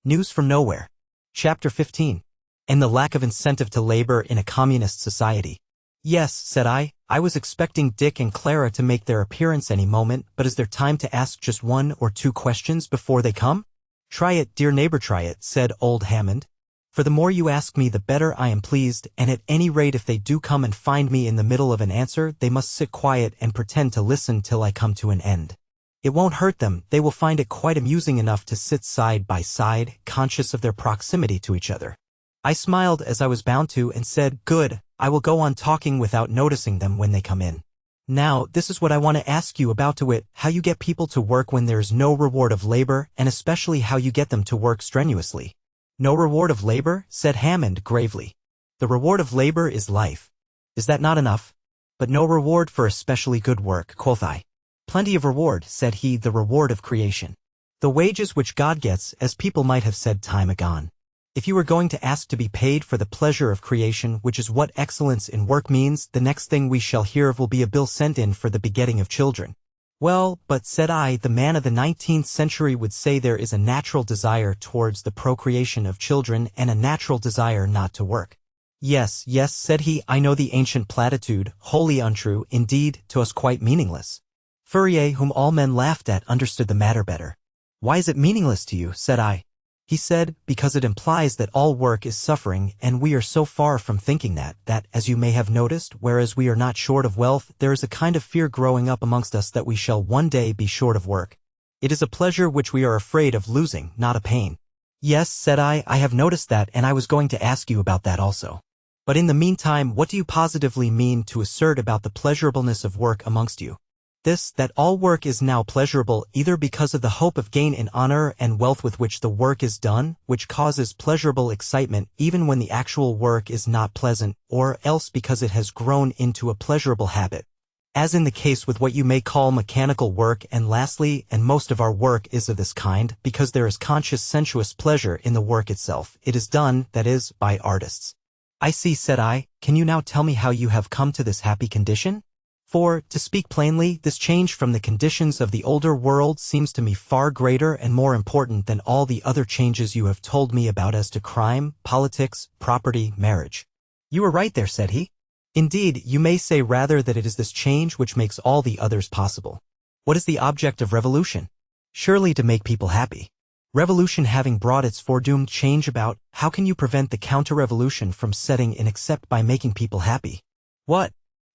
News from Nowhere. Chapter 15. And the lack of incentive to labor in a communist society. Yes, said I was expecting Dick and Clara to make their appearance any moment, but is there time to ask just one or two questions before they come? Try it, dear neighbor, try it, said old Hammond. For the more you ask me, the better I am pleased, and at any rate if they do come and find me in the middle of an answer, they must sit quiet and pretend to listen till I come to an end. It won't hurt them, they will find it quite amusing enough to sit side by side, conscious of their proximity to each other. I smiled as I was bound to and said, good, I will go on talking without noticing them when they come in. Now, this is what I want to ask you about, to wit, how you get people to work when there is no reward of labor, and especially how you get them to work strenuously. No reward of labor, said Hammond gravely. The reward of labor is life. Is that not enough? But no reward for especially good work, quoth I. Plenty of reward, said he, the reward of creation. The wages which God gets, as people might have said time agone. If you were going to ask to be paid for the pleasure of creation, which is what excellence in work means, the next thing we shall hear of will be a bill sent in for the begetting of children. Well, but, said I, the man of the 19th century would say there is a natural desire towards the procreation of children and a natural desire not to work. Yes, yes, said he, I know the ancient platitude, wholly untrue, indeed, to us quite meaningless. Fourier, whom all men laughed at, understood the matter better. Why is it meaningless to you, said I. He said, because it implies that all work is suffering, and we are so far from thinking that, as you may have noticed, whereas we are not short of wealth, there is a kind of fear growing up amongst us that we shall one day be short of work. It is a pleasure which we are afraid of losing, not a pain. Yes, said I have noticed that, and I was going to ask you about that also. But in the meantime, what do you positively mean to assert about the pleasurableness of work amongst you? This, that all work is now pleasurable, either because of the hope of gain in honor and wealth with which the work is done, which causes pleasurable excitement even when the actual work is not pleasant, or else because it has grown into a pleasurable habit. As in the case with what you may call mechanical work, and lastly, and most of our work is of this kind, because there is conscious sensuous pleasure in the work itself. It is done, that is, by artists. I see, said I. Can you now tell me how you have come to this happy condition? For, to speak plainly, this change from the conditions of the older world seems to me far greater and more important than all the other changes you have told me about as to crime, politics, property, marriage. You are right there, said he. Indeed, you may say rather that it is this change which makes all the others possible. What is the object of revolution? Surely to make people happy. Revolution having brought its foredoomed change about, how can you prevent the counter-revolution from setting in except by making people happy? What?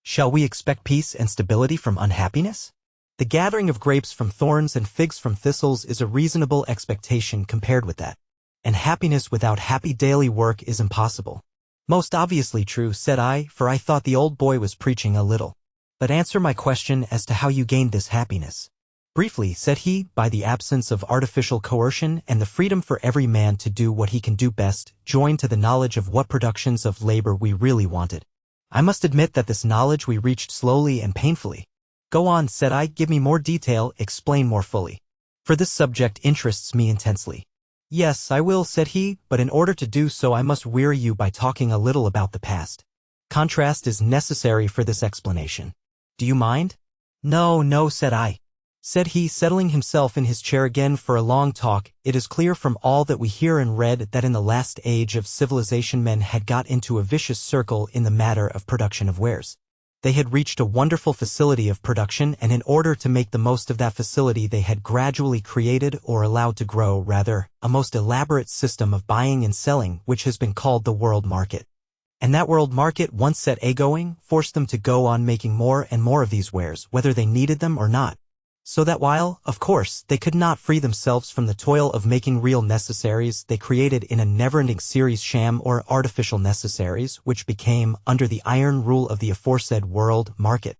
Shall we expect peace and stability from unhappiness? The gathering of grapes from thorns and figs from thistles is a reasonable expectation compared with that. And happiness without happy daily work is impossible. Most obviously true, said I, for I thought the old boy was preaching a little. But answer my question as to how you gained this happiness. Briefly, said he, by the absence of artificial coercion and the freedom for every man to do what he can do best, joined to the knowledge of what productions of labor we really wanted. I must admit that this knowledge we reached slowly and painfully. Go on, said I, give me more detail, explain more fully. For this subject interests me intensely. Yes, I will, said he, but in order to do so I must weary you by talking a little about the past. Contrast is necessary for this explanation. Do you mind? No, said I. Said he, settling himself in his chair again for a long talk, it is clear from all that we hear and read that in the last age of civilization men had got into a vicious circle in the matter of production of wares. They had reached a wonderful facility of production, and in order to make the most of that facility they had gradually created, or allowed to grow rather, a most elaborate system of buying and selling which has been called the world market. And that world market, once set a-going, forced them to go on making more and more of these wares, whether they needed them or not. So that while, of course, they could not free themselves from the toil of making real necessaries, they created in a never-ending series sham or artificial necessaries, which became, under the iron rule of the aforesaid world market,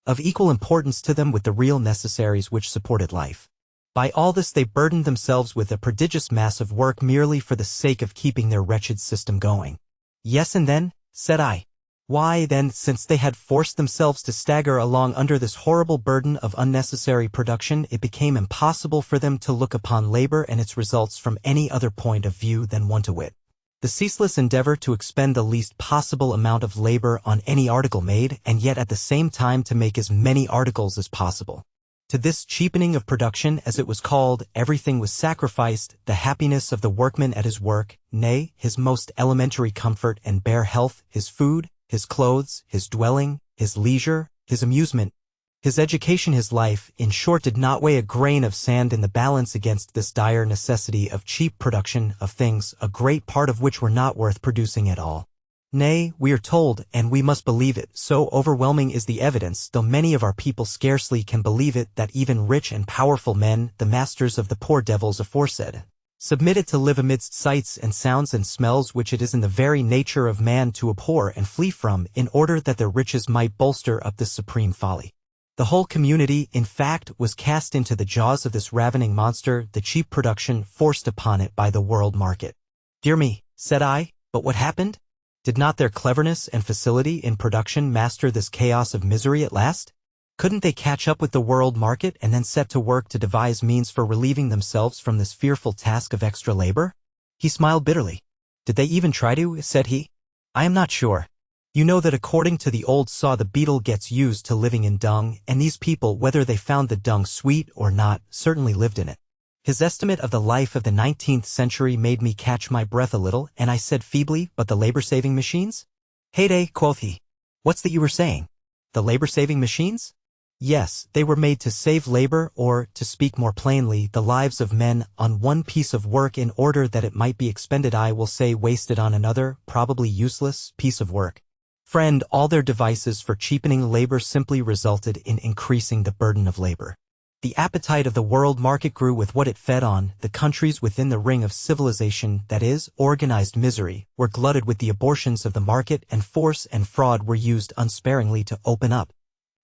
of equal importance to them with the real necessaries which supported life. By all this they burdened themselves with a prodigious mass of work merely for the sake of keeping their wretched system going. Yes, and then, said I. Why, then, since they had forced themselves to stagger along under this horrible burden of unnecessary production, it became impossible for them to look upon labor and its results from any other point of view than one, to wit, the ceaseless endeavor to expend the least possible amount of labor on any article made, and yet at the same time to make as many articles as possible. To this cheapening of production, as it was called, everything was sacrificed, the happiness of the workman at his work, nay, his most elementary comfort and bare health, his food, his clothes, his dwelling, his leisure, his amusement, his education, his life, in short, did not weigh a grain of sand in the balance against this dire necessity of cheap production of things, a great part of which were not worth producing at all. Nay, we are told, and we must believe it, so overwhelming is the evidence, though many of our people scarcely can believe it, that even rich and powerful men, the masters of the poor devils aforesaid, submitted to live amidst sights and sounds and smells which it is in the very nature of man to abhor and flee from, in order that their riches might bolster up this supreme folly. The whole community, in fact, was cast into the jaws of this ravening monster, the cheap production forced upon it by the world market. Dear me, said I, but what happened? Did not their cleverness and facility in production master this chaos of misery at last? Couldn't they catch up with the world market and then set to work to devise means for relieving themselves from this fearful task of extra labor? He smiled bitterly. Did they even try to? Said he. I am not sure. You know that according to the old saw, the beetle gets used to living in dung, and these people, whether they found the dung sweet or not, certainly lived in it. His estimate of the life of the 19th century made me catch my breath a little, and I said feebly, but the labor-saving machines? Heyday, quoth he. What's that you were saying? The labor-saving machines? Yes, they were made to save labor, or, to speak more plainly, the lives of men, on one piece of work in order that it might be expended, I will say wasted, on another, probably useless, piece of work. Friend, all their devices for cheapening labor simply resulted in increasing the burden of labor. The appetite of the world market grew with what it fed on. The countries within the ring of civilization, that is, organized misery, were glutted with the abortions of the market, and force and fraud were used unsparingly to open up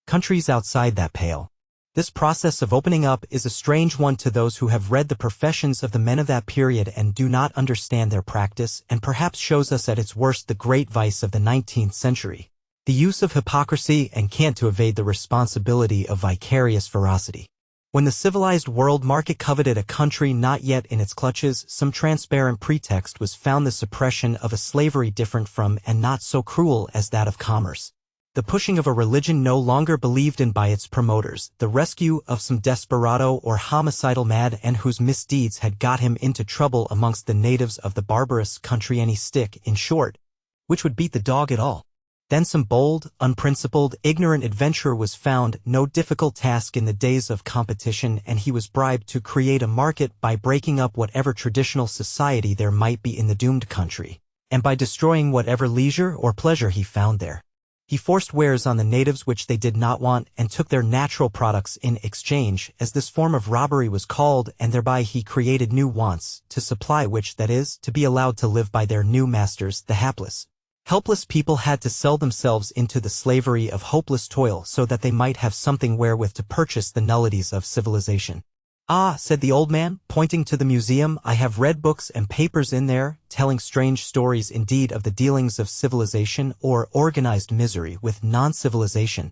countries outside that pale. This process of opening up is a strange one to those who have read the professions of the men of that period and do not understand their practice, and perhaps shows us at its worst the great vice of the 19th century, the use of hypocrisy and cant to evade the responsibility of vicarious ferocity. When the civilized world market coveted a country not yet in its clutches, some transparent pretext was found: the suppression of a slavery different from and not so cruel as that of commerce. The pushing of a religion no longer believed in by its promoters, the rescue of some desperado or homicidal mad and whose misdeeds had got him into trouble amongst the natives of the barbarous country, any stick, in short, which would beat the dog at all. Then some bold, unprincipled, ignorant adventurer was found, no difficult task in the days of competition, and he was bribed to create a market by breaking up whatever traditional society there might be in the doomed country, and by destroying whatever leisure or pleasure he found there. He forced wares on the natives which they did not want, and took their natural products in exchange, as this form of robbery was called, and thereby he created new wants, to supply which, that is, to be allowed to live by their new masters, the hapless. Helpless people had to sell themselves into the slavery of hopeless toil so that they might have something wherewith to purchase the nullities of civilization. Ah, said the old man, pointing to the museum, I have read books and papers in there, telling strange stories indeed of the dealings of civilization or organized misery with non-civilization.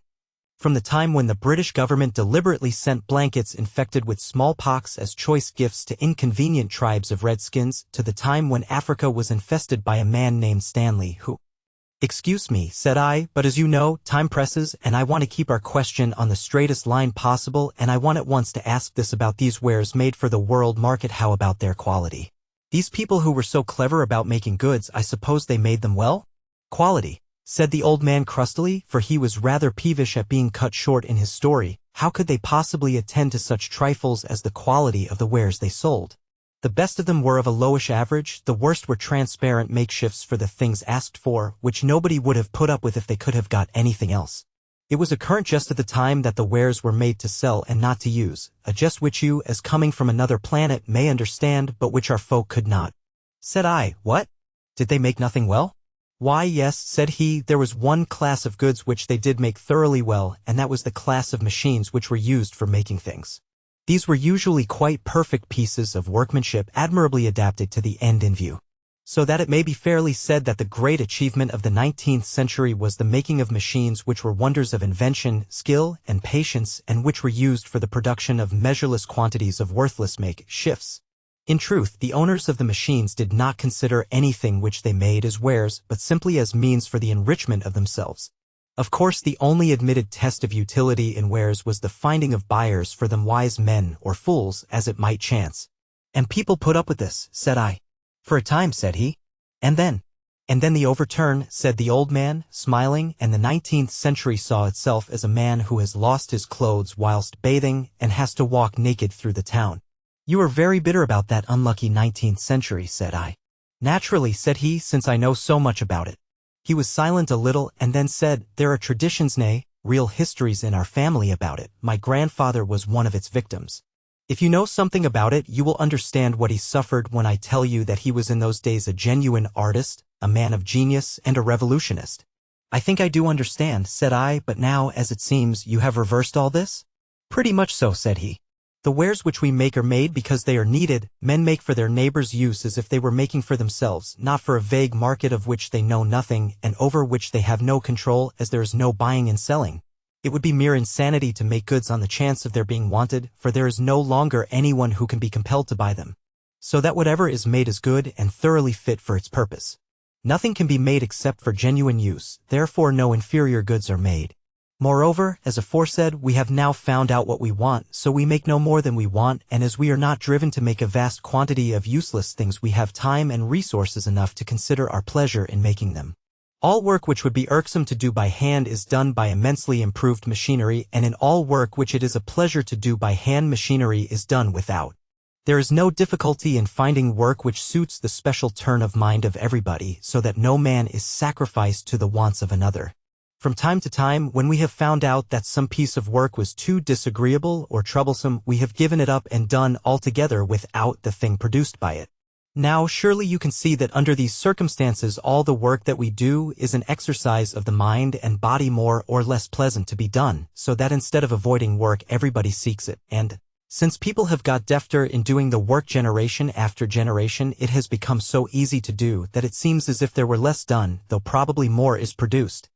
From the time when the British government deliberately sent blankets infected with smallpox as choice gifts to inconvenient tribes of redskins, to the time when Africa was infested by a man named Stanley who— Excuse me, said I, but as you know, time presses, and I want to keep our question on the straightest line possible, and I want at once to ask this about these wares made for the world market. How about their quality? These people who were so clever about making goods, I suppose they made them well? Quality, said the old man crustily, for he was rather peevish at being cut short in his story. How could they possibly attend to such trifles as the quality of the wares they sold? The best of them were of a lowish average, the worst were transparent makeshifts for the things asked for, which nobody would have put up with if they could have got anything else. It was a current jest at the time that the wares were made to sell and not to use, a jest which you, as coming from another planet, may understand, but which our folk could not. Said I, what? Did they make nothing well? Why, yes, said he, there was one class of goods which they did make thoroughly well, and that was the class of machines which were used for making things. These were usually quite perfect pieces of workmanship admirably adapted to the end in view. So that it may be fairly said that the great achievement of the 19th century was the making of machines which were wonders of invention, skill, and patience, and which were used for the production of measureless quantities of worthless makeshifts. In truth, the owners of the machines did not consider anything which they made as wares, but simply as means for the enrichment of themselves. Of course, the only admitted test of utility in wares was the finding of buyers for them, wise men or fools, as it might chance. And people put up with this, said I. For a time, said he. And then the overturn, said the old man, smiling, and the 19th century saw itself as a man who has lost his clothes whilst bathing and has to walk naked through the town. You are very bitter about that unlucky 19th century, said I. Naturally, said he, since I know so much about it. He was silent a little and then said, there are traditions, nay, real histories in our family about it. My grandfather was one of its victims. If you know something about it, you will understand what he suffered when I tell you that he was in those days a genuine artist, a man of genius, and a revolutionist. I think I do understand, said I, but now, as it seems, you have reversed all this? Pretty much so, said he. The wares which we make are made because they are needed. Men make for their neighbors' use as if they were making for themselves, not for a vague market of which they know nothing and over which they have no control, as there is no buying and selling. It would be mere insanity to make goods on the chance of their being wanted, for there is no longer anyone who can be compelled to buy them. So that whatever is made is good and thoroughly fit for its purpose. Nothing can be made except for genuine use, therefore no inferior goods are made. Moreover, as aforesaid, we have now found out what we want, so we make no more than we want, and as we are not driven to make a vast quantity of useless things, we have time and resources enough to consider our pleasure in making them. All work which would be irksome to do by hand is done by immensely improved machinery, and in all work which it is a pleasure to do by hand, machinery is done without. There is no difficulty in finding work which suits the special turn of mind of everybody, so that no man is sacrificed to the wants of another. From time to time, when we have found out that some piece of work was too disagreeable or troublesome, we have given it up and done altogether without the thing produced by it. Now, surely you can see that under these circumstances all the work that we do is an exercise of the mind and body more or less pleasant to be done, so that instead of avoiding work everybody seeks it, and since people have got defter in doing the work generation after generation, it has become so easy to do that it seems as if there were less done, though probably more is produced.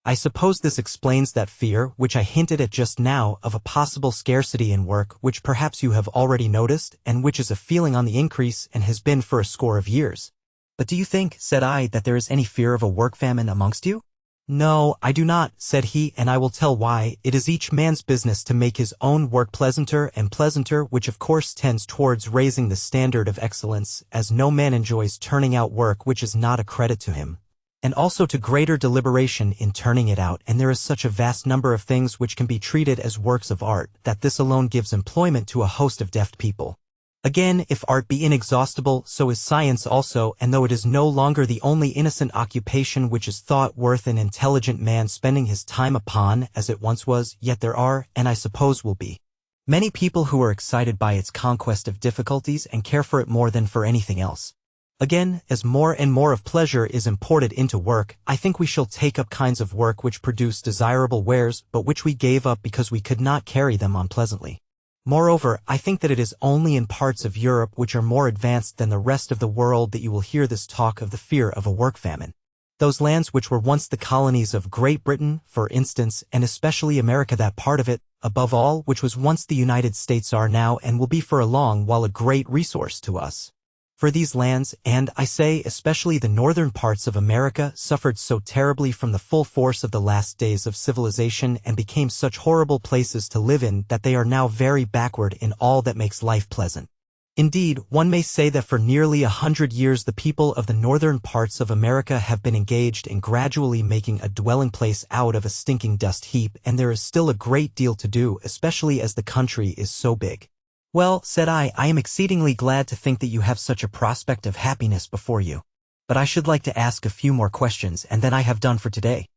I suppose this explains that fear, which I hinted at just now, of a possible scarcity in work, which perhaps you have already noticed, and which is a feeling on the increase and has been for a score of years. But do you think, said I, that there is any fear of a work famine amongst you? No, I do not, said he, and I will tell why. It is each man's business to make his own work pleasanter and pleasanter, which of course tends towards raising the standard of excellence, as no man enjoys turning out work which is not a credit to him, and also to greater deliberation in turning it out, and there is such a vast number of things which can be treated as works of art, that this alone gives employment to a host of deft people. Again, if art be inexhaustible, so is science also, and though it is no longer the only innocent occupation which is thought worth an intelligent man spending his time upon, as it once was, yet there are, and I suppose will be, many people who are excited by its conquest of difficulties and care for it more than for anything else. Again, as more and more of pleasure is imported into work, I think we shall take up kinds of work which produce desirable wares, but which we gave up because we could not carry them on pleasantly. Moreover, I think that it is only in parts of Europe which are more advanced than the rest of the world that you will hear this talk of the fear of a work famine. Those lands which were once the colonies of Great Britain, for instance, and especially America, that part of it, above all, which was once the United States, are now and will be for a long while a great resource to us. For these lands, and I say especially the northern parts of America, suffered so terribly from the full force of the last days of civilization and became such horrible places to live in that they are now very backward in all that makes life pleasant. Indeed, one may say that for nearly 100 years the people of the northern parts of America have been engaged in gradually making a dwelling place out of a stinking dust heap, and there is still a great deal to do, especially as the country is so big. Well, said I am exceedingly glad to think that you have such a prospect of happiness before you. But I should like to ask a few more questions, and then I have done for today.